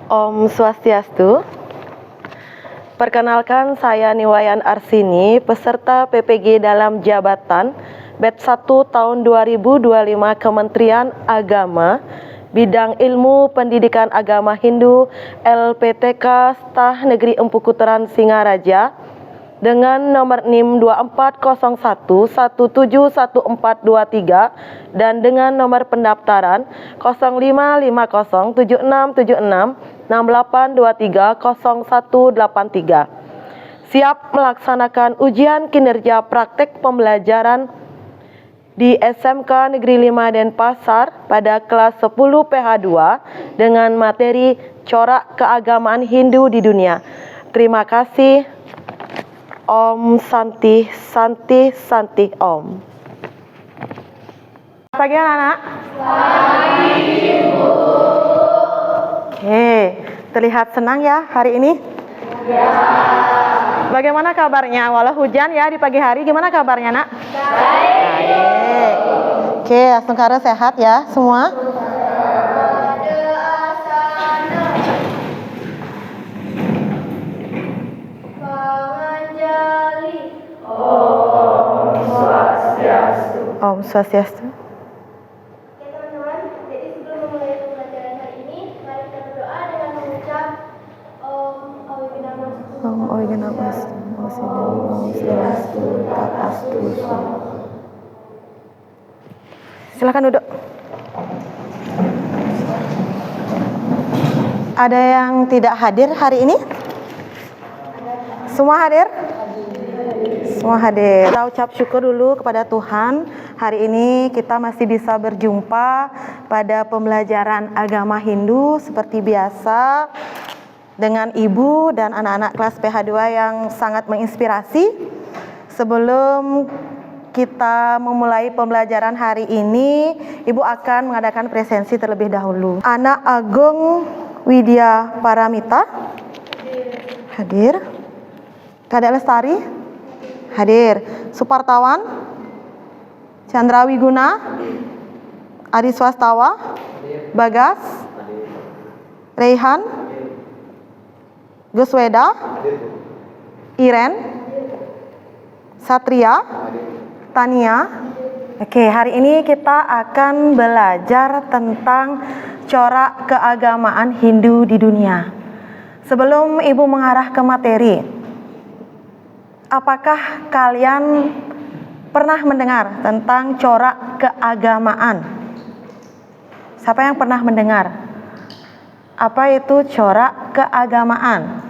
Om Swastiastu. Perkenalkan, saya Niwayan Arsini, peserta PPG dalam jabatan Batch 1 tahun 2025 Kementerian Agama, Bidang Ilmu Pendidikan Agama Hindu, LPTK Staf Negeri Empu Kuteran Singaraja, dengan nomor NIM 2401171423 dan dengan nomor pendaftaran 0550767668230183. Siap melaksanakan ujian kinerja praktek pembelajaran di SMK Negeri 5 Denpasar pada kelas 10 PH2 dengan materi corak keagamaan Hindu di dunia. Terima kasih. Om Santi Santi Santi Om. Pagi anak-anak. Pagi, Ibu. Oke, terlihat senang ya hari ini? Ya. Bagaimana kabarnya? Walau hujan ya di pagi hari, gimana kabarnya, Nak? Baik. Oke, Asungkara sehat ya semua? Om Swastiastu. Oke teman-teman, jadi sebelum memulai pembelajaran hari ini, mari kita berdoa dengan mengucap Om Oiganamas, Om Swastiastu, Tatastu. Silakan duduk. Ada yang tidak hadir hari ini? Semua hadir? Semua hadir. Kita ucap syukur dulu kepada Tuhan. Hari ini kita masih bisa berjumpa pada pembelajaran agama Hindu seperti biasa dengan Ibu dan anak-anak kelas PH2 yang sangat menginspirasi. Sebelum kita memulai pembelajaran hari ini, Ibu akan mengadakan presensi terlebih dahulu. Anak Agung Widya Paramita hadir. Kadek Lestari hadir. Supartawan Chandra Wiguna, Adi Swastawa, Bagas, Rehan, Gusweda, Iren, Satria, Tania. Oke, hari ini kita akan belajar tentang corak keagamaan Hindu di dunia. Sebelum Ibu mengarah ke materi, apakah kalian pernah mendengar tentang corak keagamaan? Siapa yang pernah mendengar? Apa itu corak keagamaan?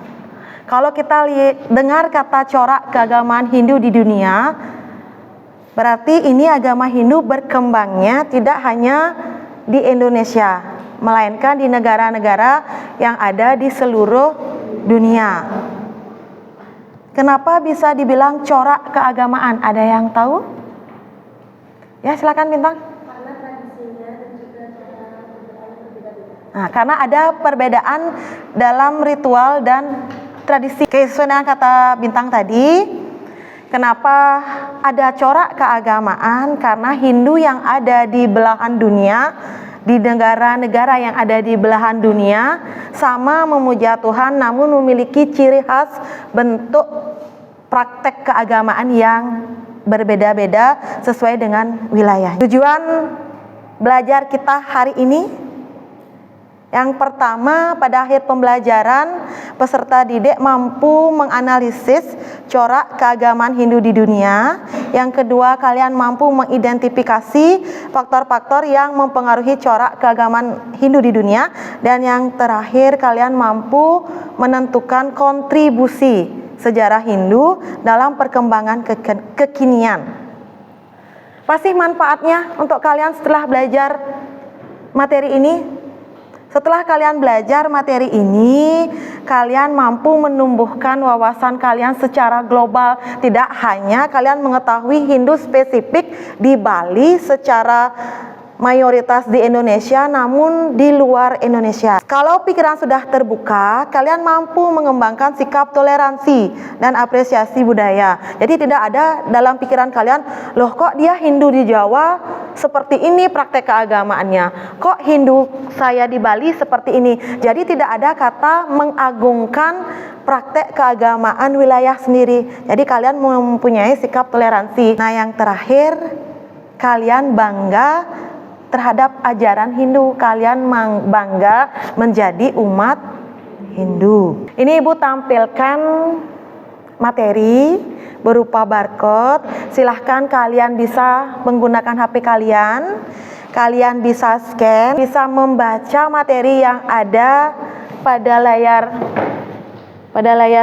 Kalau kita dengar kata corak keagamaan Hindu di dunia, berarti ini agama Hindu berkembangnya tidak hanya di Indonesia, melainkan di negara-negara yang ada di seluruh dunia. Kenapa bisa dibilang corak keagamaan? Ada yang tahu? Ya, silakan Bintang. Karena tradisinya dan juga cara berbeda-beda. Nah, karena ada perbedaan dalam ritual dan tradisi. Sesuai dengan kata Bintang tadi, kenapa ada corak keagamaan? Karena Hindu yang ada di belahan dunia, di negara-negara yang ada di belahan dunia, sama memuja Tuhan, namun memiliki ciri khas bentuk praktek keagamaan yang berbeda-beda sesuai dengan wilayah. Tujuan belajar kita hari ini, yang pertama, pada akhir pembelajaran peserta didik mampu menganalisis corak keagamaan Hindu di dunia. Yang kedua, kalian mampu mengidentifikasi faktor-faktor yang mempengaruhi corak keagamaan Hindu di dunia. Dan yang terakhir, kalian mampu menentukan kontribusi sejarah Hindu dalam perkembangan kekinian. Pasti manfaatnya untuk kalian setelah belajar materi ini. Setelah kalian belajar materi ini, kalian mampu menumbuhkan wawasan kalian secara global. Tidak hanya kalian mengetahui Hindu spesifik di Bali secara mayoritas di Indonesia namun di luar Indonesia. Kalau pikiran sudah terbuka, kalian mampu mengembangkan sikap toleransi dan apresiasi budaya. Jadi tidak ada dalam pikiran kalian, loh kok dia Hindu di Jawa seperti ini praktek keagamaannya, kok Hindu saya di Bali seperti ini. Jadi tidak ada kata mengagungkan praktek keagamaan wilayah sendiri. Jadi kalian mempunyai sikap toleransi. Nah, yang terakhir, kalian bangga terhadap ajaran Hindu, kalian bangga menjadi umat Hindu. Ini Ibu tampilkan materi berupa barcode. Silahkan kalian bisa menggunakan HP kalian, kalian bisa scan, bisa membaca materi yang ada pada layar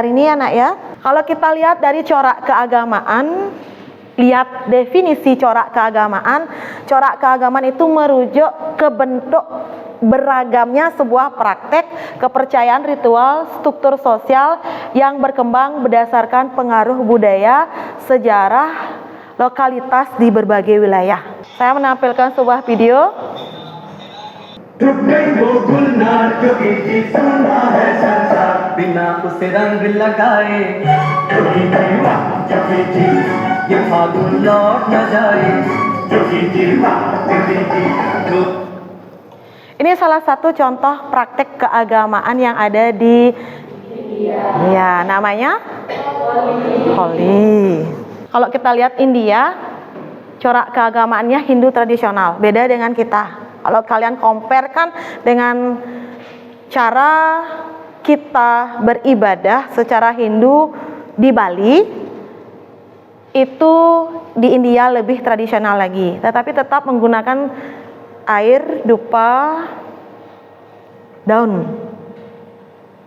ini ya nak ya. Kalau kita lihat dari corak keagamaan, lihat definisi corak keagamaan. Corak keagamaan itu merujuk ke bentuk beragamnya sebuah praktek, kepercayaan, ritual, struktur sosial yang berkembang berdasarkan pengaruh budaya, sejarah, lokalitas di berbagai wilayah. Saya menampilkan sebuah video. Ini salah satu contoh praktek keagamaan yang ada di India. Ya, namanya Holi. Kalau kita lihat India, corak keagamaannya Hindu tradisional, beda dengan kita. Kalau kalian compare kan dengan cara kita beribadah secara Hindu di Bali, itu di India lebih tradisional lagi, tetapi tetap menggunakan air, dupa, daun.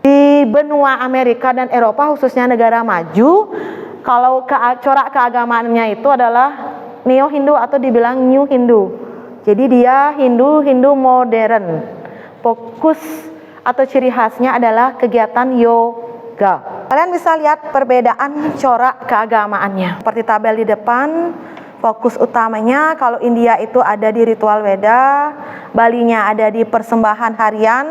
Di benua Amerika dan Eropa, khususnya negara maju, kalau corak keagamaannya itu adalah Neo Hindu atau dibilang New Hindu. Jadi dia Hindu modern. Fokus atau ciri khasnya adalah kegiatan yoga. Kalian bisa lihat perbedaan corak keagamaannya. Seperti tabel di depan, fokus utamanya kalau India itu ada di ritual Weda, Balinya ada di persembahan harian,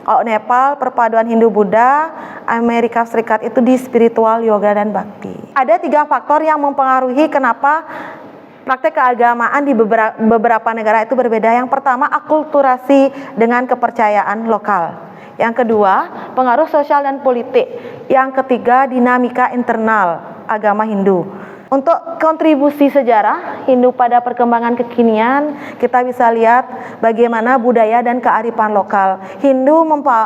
kalau Nepal perpaduan Hindu-Buddha, Amerika Serikat itu di spiritual, yoga, dan bakti. Ada 3 faktor yang mempengaruhi kenapa praktek keagamaan di beberapa negara itu berbeda. Yang pertama, akulturasi dengan kepercayaan lokal. Yang kedua, pengaruh sosial dan politik. Yang ketiga, dinamika internal agama Hindu. Untuk kontribusi sejarah Hindu pada perkembangan kekinian, kita bisa lihat bagaimana budaya dan kearifan lokal. Hindu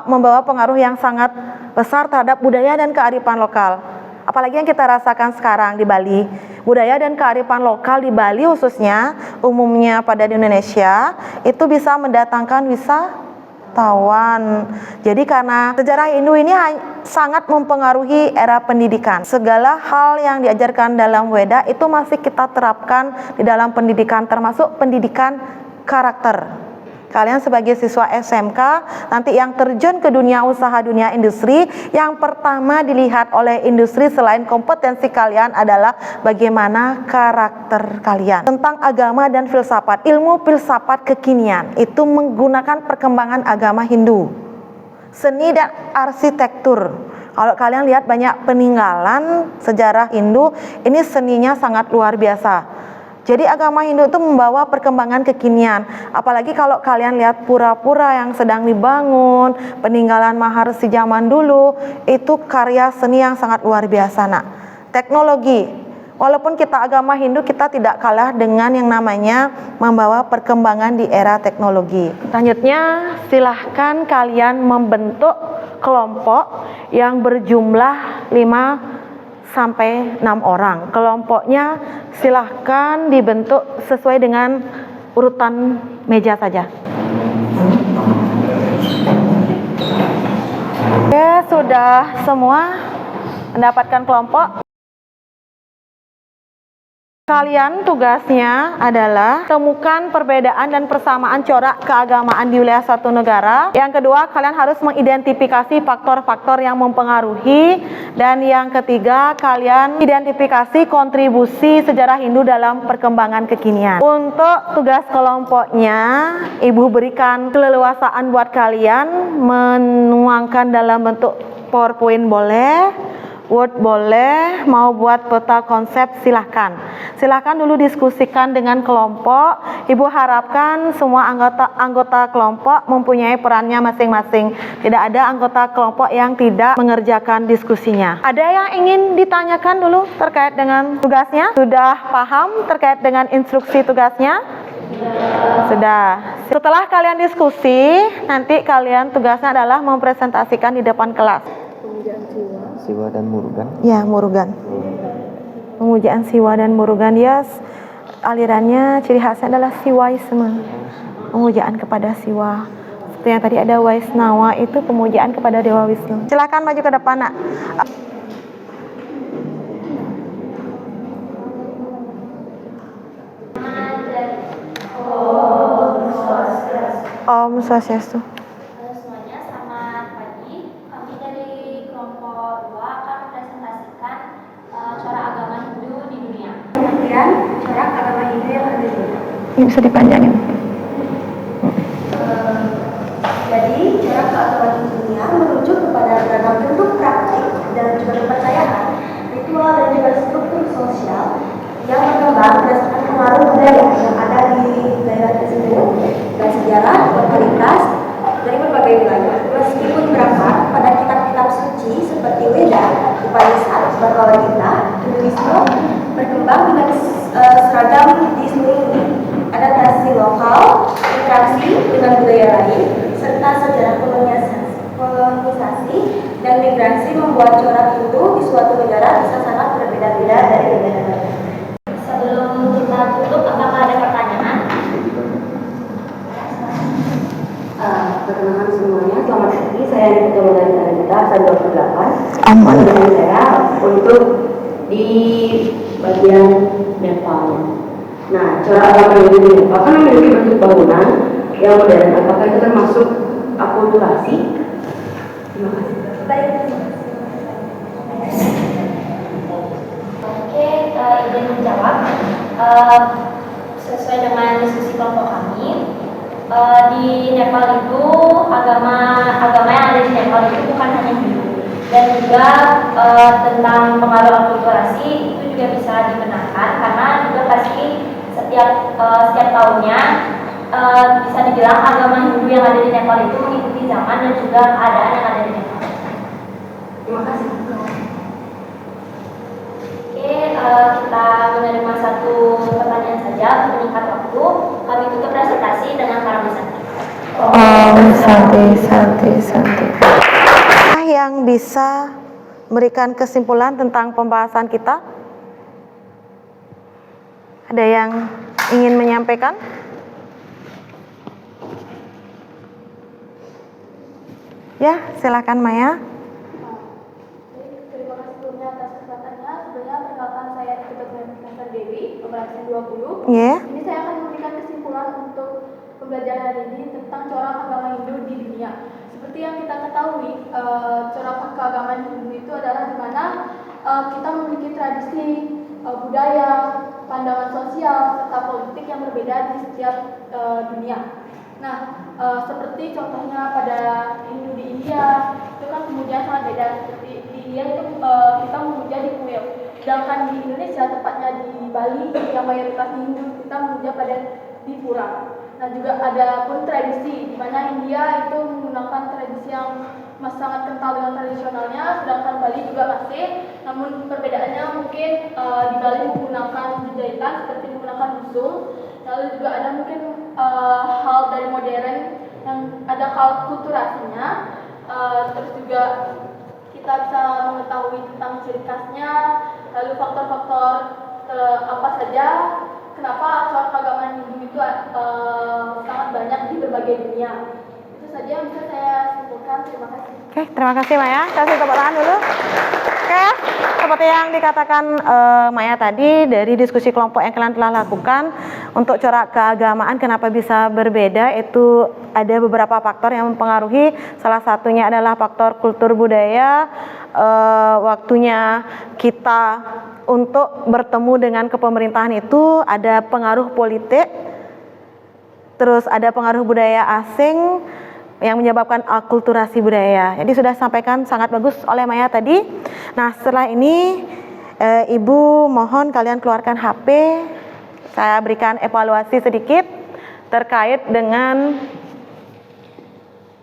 membawa pengaruh yang sangat besar terhadap budaya dan kearifan lokal. Apalagi yang kita rasakan sekarang di Bali. Budaya dan kearifan lokal di Bali khususnya, umumnya pada di Indonesia, itu bisa mendatangkan wisatawan. Jadi karena sejarah Hindu ini sangat mempengaruhi era pendidikan. Segala hal yang diajarkan dalam Weda itu masih kita terapkan di dalam pendidikan, termasuk pendidikan karakter. Kalian sebagai siswa SMK nanti yang terjun ke dunia usaha, dunia industri, yang pertama dilihat oleh industri selain kompetensi kalian adalah bagaimana karakter kalian. Tentang agama dan filsafat, ilmu filsafat kekinian itu menggunakan perkembangan agama Hindu. Seni dan arsitektur. Kalau kalian lihat banyak peninggalan sejarah Hindu, ini seninya sangat luar biasa. Jadi agama Hindu itu membawa perkembangan kekinian. Apalagi kalau kalian lihat pura-pura yang sedang dibangun, peninggalan Maharsi zaman dulu, itu karya seni yang sangat luar biasa nak. Teknologi, walaupun kita agama Hindu, kita tidak kalah dengan yang namanya membawa perkembangan di era teknologi. Selanjutnya, silahkan kalian membentuk kelompok yang berjumlah 5 sampai 6 orang. Kelompoknya silahkan dibentuk sesuai dengan urutan meja saja. Oke, sudah semua mendapatkan kelompok. Kalian tugasnya adalah temukan perbedaan dan persamaan corak keagamaan di wilayah satu negara. Yang kedua, kalian harus mengidentifikasi faktor-faktor yang mempengaruhi. Dan yang ketiga, kalian identifikasi kontribusi sejarah Hindu dalam perkembangan kekinian. Untuk tugas kelompoknya, Ibu berikan keleluasaan buat kalian menuangkan dalam bentuk PowerPoint boleh, Word boleh, mau buat peta konsep silahkan. Silahkan dulu diskusikan dengan kelompok. Ibu harapkan semua anggota kelompok mempunyai perannya masing-masing. Tidak ada anggota kelompok yang tidak mengerjakan diskusinya. Ada yang ingin ditanyakan dulu terkait dengan tugasnya? Sudah paham terkait dengan instruksi tugasnya? Sudah. Setelah kalian diskusi, nanti kalian tugasnya adalah mempresentasikan di depan kelas. Siwa dan Murugan. Ya, Murugan. Pemujaan Siwa dan Murugan, ya, alirannya ciri khasnya adalah Siwaisme. Pemujaan kepada Siwa. Seperti yang tadi ada Waisnawa, itu pemujaan kepada Dewa Wisnu. Silakan maju ke depan, Nak. Om Swastiastu. Halo semuanya, selamat pagi. Kami dari kelompok 2 akan mempresentasikan corak agama Hindu di dunia. Kemudian corak agama Hindu yang ada di dunia. Ini bisa dipanjangin. Jadi corak keagamaan di dunia merujuk kepada beragam bentuk praktik dan juga kepercayaan, ritual dan juga struktur sosial yang berkembang berdasarkan pengaruh budaya yang ada di daerah tersebut dan sejarah berkualitas dari berbagai wilayah. Meskipun berangkat pada kitab-kitab suci seperti Weda, Upanishad, Bhagavad Gita, Hinduisme berkembang dengan seragam di seluruh dunia. Adaptasi lokal, interaksi dengan budaya lain, serta sejarah kolonisasi dan migrasi membuat corak Hindu di suatu negara bisa sangat berbeda-beda dari negara lain. Sebelum kita tutup, apakah ada pertanyaan? Perkenalkan semuanya, selamat pagi. Saya Ketua Modal Kita, absen 28. Aman. Dengan saya untuk di bagian Nepal. Nah, corak agama Hindu di Nepal kan memiliki bentuk bangunan yang modern. Apakah itu termasuk akulturasi? Terima kasih. Baik. Oke, izin menjawab. Sesuai dengan diskusi kelompok kami, di Nepal itu agama yang ada di Nepal itu bukan hanya Hindu, dan juga tentang pengaruh akulturasi itu juga bisa dibenarkan karena juga pasti setiap tahunnya bisa dibilang agama Hindu yang ada di Nepal itu mengikuti zaman dan juga keadaan yang ada di Nepal. Terima kasih. Oke, kita menerima satu pertanyaan saja untuk menyingkat waktu. Kami tutup presentasi dengan Parama Santi. Santi. Yang bisa memberikan kesimpulan tentang pembahasan kita? Ada yang ingin menyampaikan? Ya, silakan Maya. Terima kasih sebelumnya atas kesempatannya. Sebenarnya perkenalkan saya Ketua Profesor Dewi, nomor absen 20. Ya. Ini saya akan memberikan kesimpulan untuk pembelajaran hari ini tentang corak agama Hindu di dunia. Seperti yang kita ketahui, corak keagamaan Hindu itu adalah di mana kita memiliki tradisi, budaya, pandangan sosial, serta politik yang berbeda di setiap dunia. Nah, seperti contohnya pada Hindu di India, itu kan pemujaan sangat beda. Seperti di India itu kita memuja di kuil. Sedangkan di Indonesia, tepatnya di Bali, yang mayoritas Hindu, kita memuja pada di pura. Nah, juga ada pun tradisi, di mana India itu menggunakan tradisi yang masih sangat kental dengan tradisionalnya, sedangkan Bali juga masih. Namun perbedaannya mungkin di Bali menggunakan jahitan seperti menggunakan busung. Lalu juga ada mungkin hal dari modern yang ada kulturasinya. Terus juga kita bisa mengetahui tentang ciri khasnya, lalu faktor-faktor apa saja kenapa corak keagamaan Hindu itu sangat banyak di berbagai dunia. Itu saja yang bisa saya simpulkan. Terima kasih. Oke, terima kasih Maya. Kasih tepuk tangan dulu. Oke, seperti yang dikatakan Maya tadi, dari diskusi kelompok yang kalian telah lakukan untuk corak keagamaan kenapa bisa berbeda, itu ada beberapa faktor yang mempengaruhi. Salah satunya adalah faktor kultur budaya, waktunya kita untuk bertemu dengan kepemerintahan itu ada pengaruh politik, terus ada pengaruh budaya asing yang menyebabkan akulturasi budaya. Jadi sudah sampaikan sangat bagus oleh Maya tadi. Nah, setelah ini Ibu mohon kalian keluarkan HP. Saya berikan evaluasi sedikit terkait dengan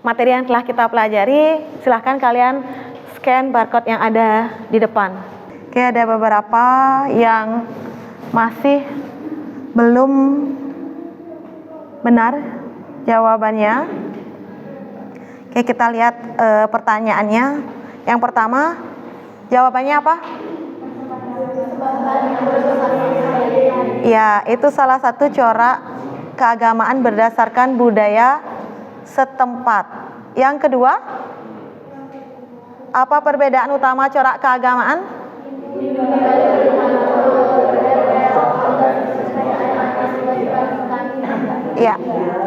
materi yang telah kita pelajari. Silahkan kalian scan barcode yang ada di depan. Oke, ada beberapa yang masih belum benar jawabannya. Oke, kita lihat pertanyaannya. Yang pertama, jawabannya apa? Ya, itu salah satu corak keagamaan berdasarkan budaya setempat. Yang kedua, apa perbedaan utama corak keagamaan? Ya,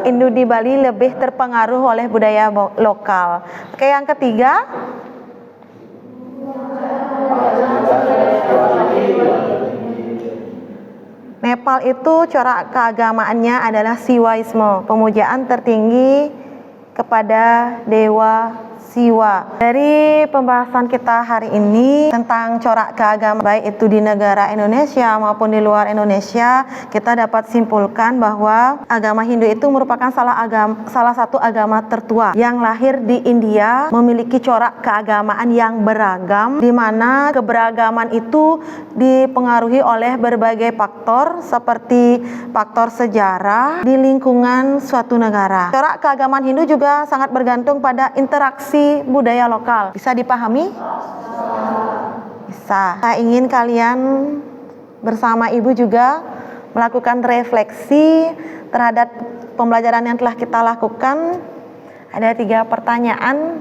Hindu di Bali lebih terpengaruh oleh budaya lokal. Oke, yang ketiga, Nepal itu corak keagamaannya adalah Siwaisme, pemujaan tertinggi kepada Dewa Siwa. Dari pembahasan kita hari ini tentang corak keagamaan baik itu di negara Indonesia maupun di luar Indonesia, kita dapat simpulkan bahwa agama Hindu itu merupakan salah satu agama tertua yang lahir di India, memiliki corak keagamaan yang beragam, di mana keberagaman itu dipengaruhi oleh berbagai faktor seperti faktor sejarah di lingkungan suatu negara. Corak keagamaan Hindu juga sangat bergantung pada interaksi budaya lokal. Bisa dipahami? Bisa. Saya ingin kalian bersama Ibu juga melakukan refleksi terhadap pembelajaran yang telah kita lakukan. Ada 3 pertanyaan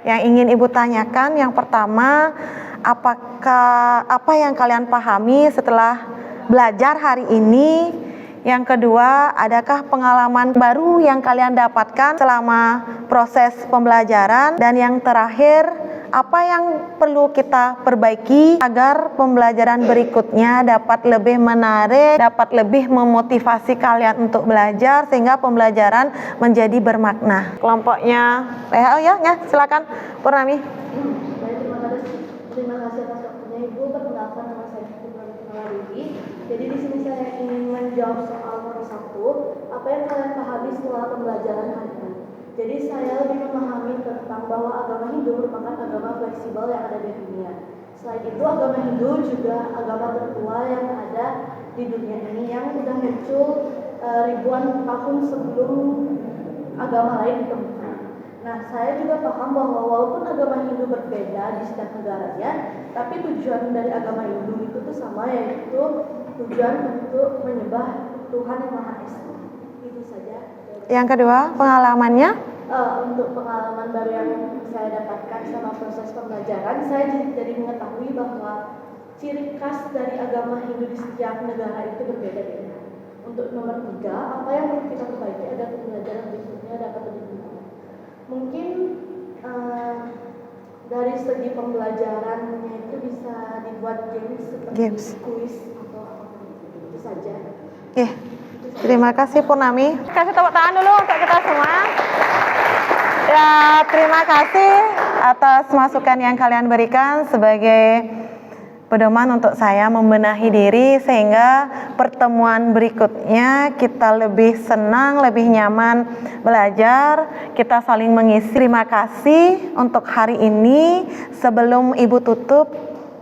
yang ingin Ibu tanyakan. Yang pertama, apa yang kalian pahami setelah belajar hari ini? Yang kedua, adakah pengalaman baru yang kalian dapatkan selama proses pembelajaran? Dan yang terakhir, apa yang perlu kita perbaiki agar pembelajaran berikutnya dapat lebih menarik, dapat lebih memotivasi kalian untuk belajar sehingga pembelajaran menjadi bermakna? Kelompoknya, silakan Purnami. Terima kasih atas waktunya Ibu. Perkenalkan, nama saya Purnami. Jadi di sini saya ingin menjawab soal nomor 1, apa yang kalian pahami setelah pembelajaran hari ini. Jadi saya lebih memahami tentang bahwa agama Hindu merupakan agama fleksibel yang ada di dunia. Selain itu, agama Hindu juga agama tertua yang ada di dunia ini yang sudah muncul ribuan tahun sebelum agama lain ditemukan. Nah, saya juga paham bahwa walaupun agama Hindu berbeda di setiap negaranya, tapi tujuan dari agama Hindu itu tuh sama, yaitu tujuan untuk menyembah Tuhan yang Maha Esa. Itu saja. Yang kedua, pengalamannya? Untuk pengalaman baru yang saya dapatkan selama proses pembelajaran, saya jadi mengetahui bahwa ciri khas dari agama Hindu di setiap negara itu berbeda-beda. Untuk nomor 3, apa yang perlu kita perbaiki agar pembelajaran berikutnya dapat lebih mudah? Mungkin dari segi pembelajarannya itu bisa dibuat games seperti kuis atau apa itu saja. Oke, terima kasih Purnami. Kasih tepuk tangan dulu untuk kita semua. Ya, terima kasih atas masukan yang kalian berikan sebagai pedoman untuk saya membenahi diri sehingga pertemuan berikutnya kita lebih senang, lebih nyaman belajar, kita saling mengisi. Terima kasih untuk hari ini. Sebelum Ibu tutup,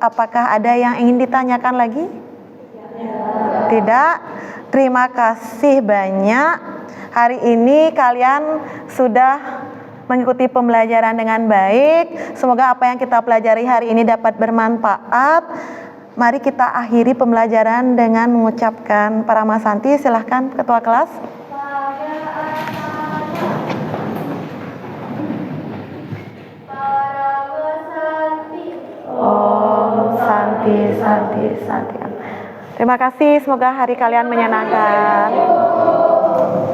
apakah ada yang ingin ditanyakan lagi? Tidak. Terima kasih banyak. Hari ini kalian sudah mengikuti pembelajaran dengan baik. Semoga apa yang kita pelajari hari ini dapat bermanfaat. Mari kita akhiri pembelajaran dengan mengucapkan Paramasanti. Silahkan Ketua Kelas. Paramasanti. Sarti. Terima kasih, semoga hari kalian menyenangkan.